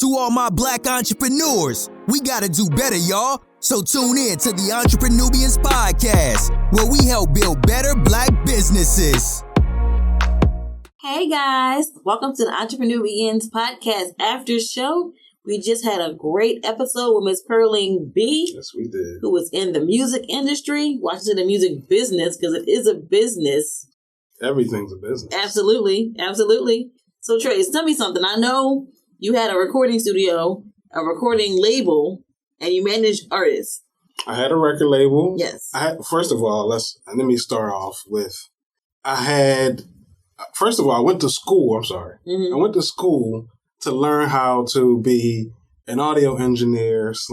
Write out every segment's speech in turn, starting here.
To all my black entrepreneurs, we gotta do better, y'all. So tune in to the Entrepreneurial podcast, where we help build better black businesses. Hey guys, welcome to the Entrepreneur Begins podcast after show. We just had a great episode with Miss Pearline B. Yes, we did. Who was in the music industry, watching the music business, because it is a business. Everything's a business. Absolutely. So Trace, tell me something. I know you had a recording studio, a recording label, and you managed artists. I had a record label. Yes. First of all, let me start off with, I went to school. Mm-hmm. I went to school to learn how to be an audio engineer /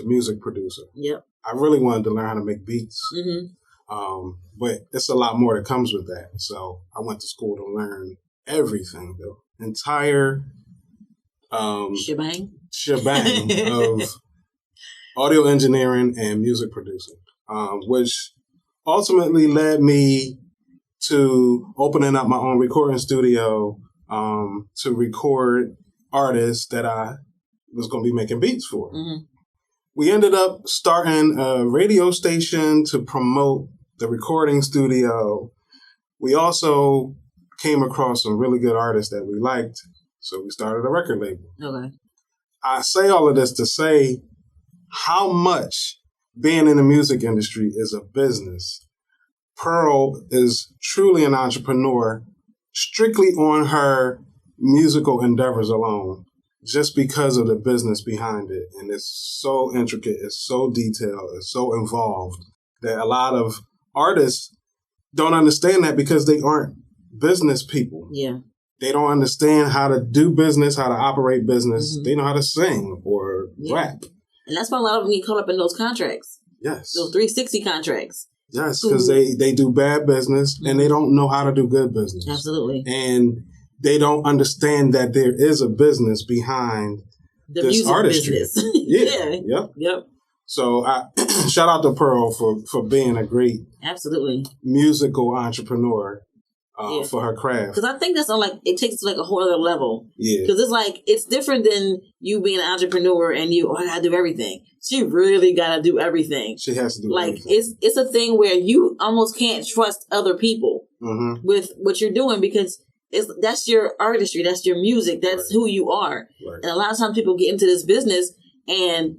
music producer. Yep. I really wanted to learn how to make beats. Mm-hmm. But it's a lot more that comes with that. So I went to school to learn everything, the entire shebang of audio engineering and music producing, which ultimately led me to opening up my own recording studio to record artists that I was going to be making beats for. Mm-hmm. We ended up starting a radio station to promote the recording studio. We also came across some really good artists that we liked, so we started a record label. Okay. I say all of this to say how much being in the music industry is a business. Pearl is truly an entrepreneur strictly on her musical endeavors alone, just because of the business behind it. And it's so intricate, it's so detailed, it's so involved that a lot of artists don't understand that because they aren't business people. Yeah. They don't understand how to do business, how to operate business. Mm-hmm. They know how to sing or rap. And that's why a lot of them get caught up in those contracts. Yes. Those 360 contracts. Yes, because they do bad business and they don't know how to do good business. Absolutely. And they don't understand that there is a business behind the this music artistry. business. Yep. So I shout out to Pearl for being a great musical entrepreneur for her craft. Because I think that's it takes it to a whole other level. Yeah. Because it's different than you being an entrepreneur and I gotta do everything. She really gotta do everything. She has to do everything. It's a thing where you almost can't trust other people with what you're doing because that's your artistry, that's your music, that's who you are. Right. And a lot of times people get into this business and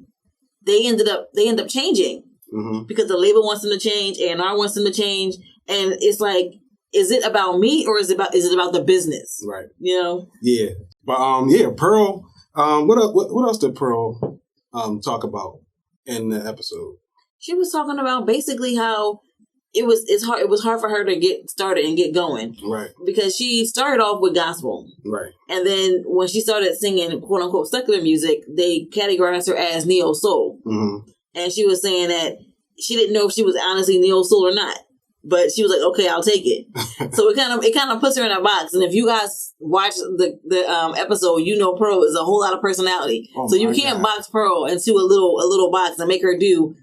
they end up changing because the label wants them to change, A&R wants them to change, and it's like, is it about me or is it about the business? Right. You know? Yeah. But Pearl. What else did Pearl talk about in the episode? She was talking about basically how it was hard for her to get started and get going. Right. Because she started off with gospel. Right. And then when she started singing quote unquote secular music, they categorized her as neo soul. Mm-hmm. And she was saying that she didn't know if she was honestly neo soul or not. But she was like, okay, I'll take it. So it kind of puts her in a box. And if you guys watch the episode, Pearl is a whole lot of personality. Oh, so you can't box Pearl into a little box and make her do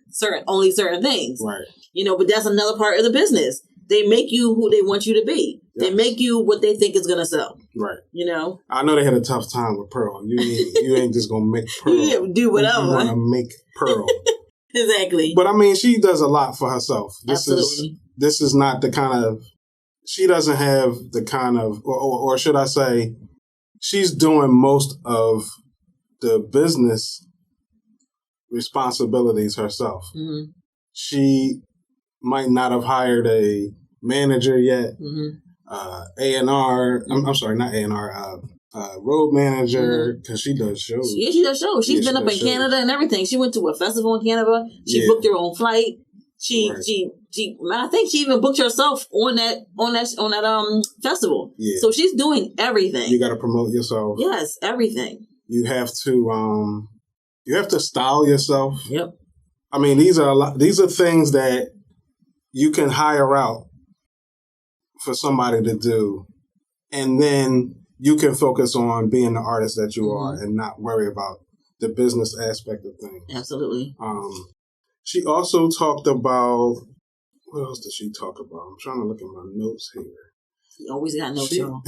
only certain things. Right. But that's another part of the business. They make you who they want you to be. Yes. They make you what they think is going to sell. Right. I know they had a tough time with Pearl. You ain't just going to make Pearl. You do whatever. You want to make Pearl. Exactly. But she does a lot for herself. This is not the kind of, she doesn't have the kind of, or should I say, she's doing most of the business responsibilities herself. Mm-hmm. She might not have hired a manager yet. Mm-hmm. A&R, I'm sorry, not A&R, road manager, because she does shows. Yeah, she does shows. She's been up in Canada and everything. She went to a festival in Canada. She booked her own flight. I think she even booked herself on that festival. Yeah. So she's doing everything. You got to promote yourself. Yes, everything. You have to style yourself. Yep. These are things that you can hire out for somebody to do, and then you can focus on being the artist that you are and not worry about the business aspect of things. Absolutely. She also talked about, what else did she talk about? I'm trying to look at my notes here. You always got notes, y'all.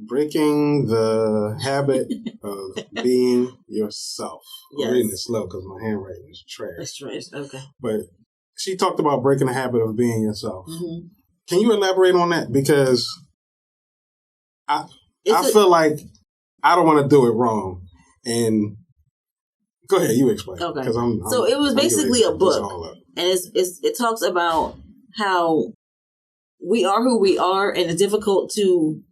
Breaking the habit of being yourself. Yes. I'm reading it slow because my handwriting is trash. That's trash. Okay. But she talked about breaking the habit of being yourself. Mm-hmm. Can you elaborate on that? Because I feel like I don't want to do it wrong. And go ahead, you explain. Okay. So it was basically a book, and it talks about how we are who we are, and it's difficult to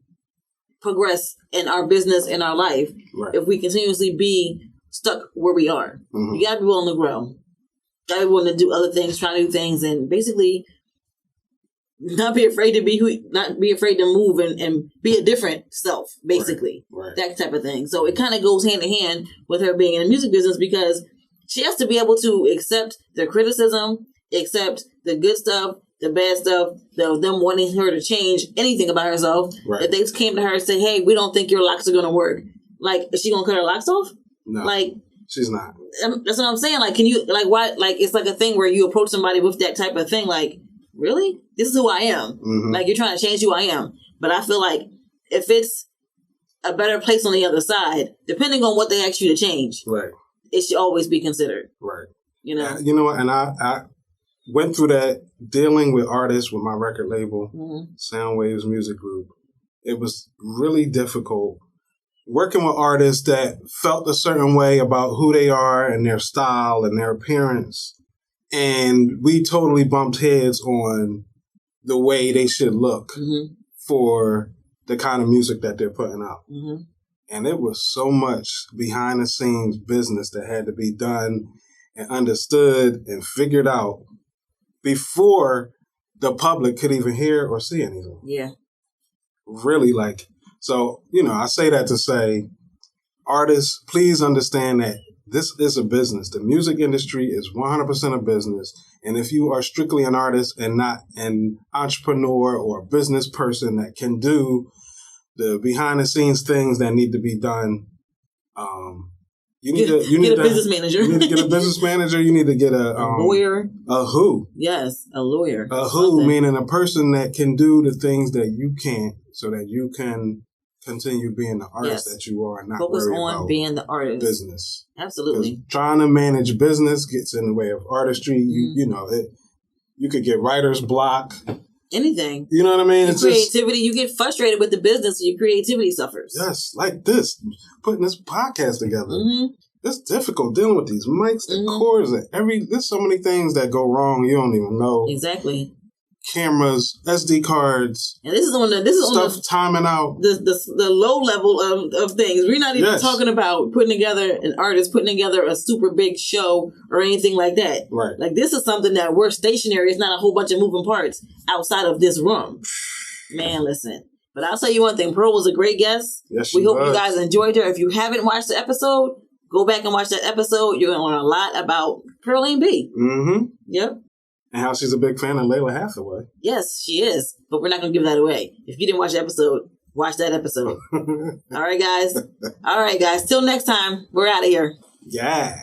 progress in our business, in our life, if we continuously be stuck where we are. Mm-hmm. You gotta be willing to grow. Gotta be willing to do other things, try new things, and basically not be afraid to not be afraid to move and be a different self, basically. Right. That type of thing. So it kind of goes hand in hand with her being in the music business, because she has to be able to accept the criticism, accept the good stuff, the bad stuff, them wanting her to change anything about herself. Right. If they came to her and said, hey, we don't think your locks are going to work. Like, is she going to cut her locks off? No. Like, she's not. That's what I'm saying. Like, can you, like, why? Like, it's like a thing where you approach somebody with that type of thing. Like, really? This is who I am. Mm-hmm. Like, you're trying to change who I am. But I feel like if it's a better place on the other side, depending on what they ask you to change, right, it should always be considered. Right. You know? You know what? And I went through that dealing with artists with my record label, mm-hmm. Soundwaves Music Group. It was really difficult working with artists that felt a certain way about who they are and their style and their appearance. And we totally bumped heads on the way they should look mm-hmm. for the kind of music that they're putting out. Mm-hmm. And it was so much behind the scenes business that had to be done and understood and figured out before the public could even hear or see anything. Yeah. Really, like, so, you know, I say that to say, artists, please understand that this is a business. The music industry is 100% a business. And if you are strictly an artist and not an entrepreneur or a business person that can do the behind the scenes things that need to be done, you need to get a business manager. You need to get a business manager. You need to get a lawyer. A who? Yes, a lawyer. A who, meaning a person that can do the things that you can't, so that you can continue being the artist that you are, and not focus worry on about being the artist. Business. Absolutely. Trying to manage business gets in the way of artistry. Mm-hmm. You know it. You could get writer's block. Anything. You know what I mean? It's creativity. You get frustrated with the business, and your creativity suffers. Yes, like this, putting this podcast together. Mm-hmm. It's difficult dealing with these mics, the mm-hmm. cords, there's so many things that go wrong you don't even know. Exactly. Cameras, SD cards. And this is stuff timing out. The low level of things. We're not even talking about putting together an artist, putting together a super big show or anything like that. Right. Like, this is something that we're stationary. It's not a whole bunch of moving parts outside of this room. Man, listen. But I'll tell you one thing. Pearl was a great guest. Yes, we hope you guys enjoyed her. If you haven't watched the episode, go back and watch that episode. You're going to learn a lot about Pearline B. Mm-hmm. Yep. And how she's a big fan of Layla Hathaway. Yes, she is. But we're not going to give that away. If you didn't watch the episode, watch that episode. All right, guys. Till next time. We're out of here. Yeah.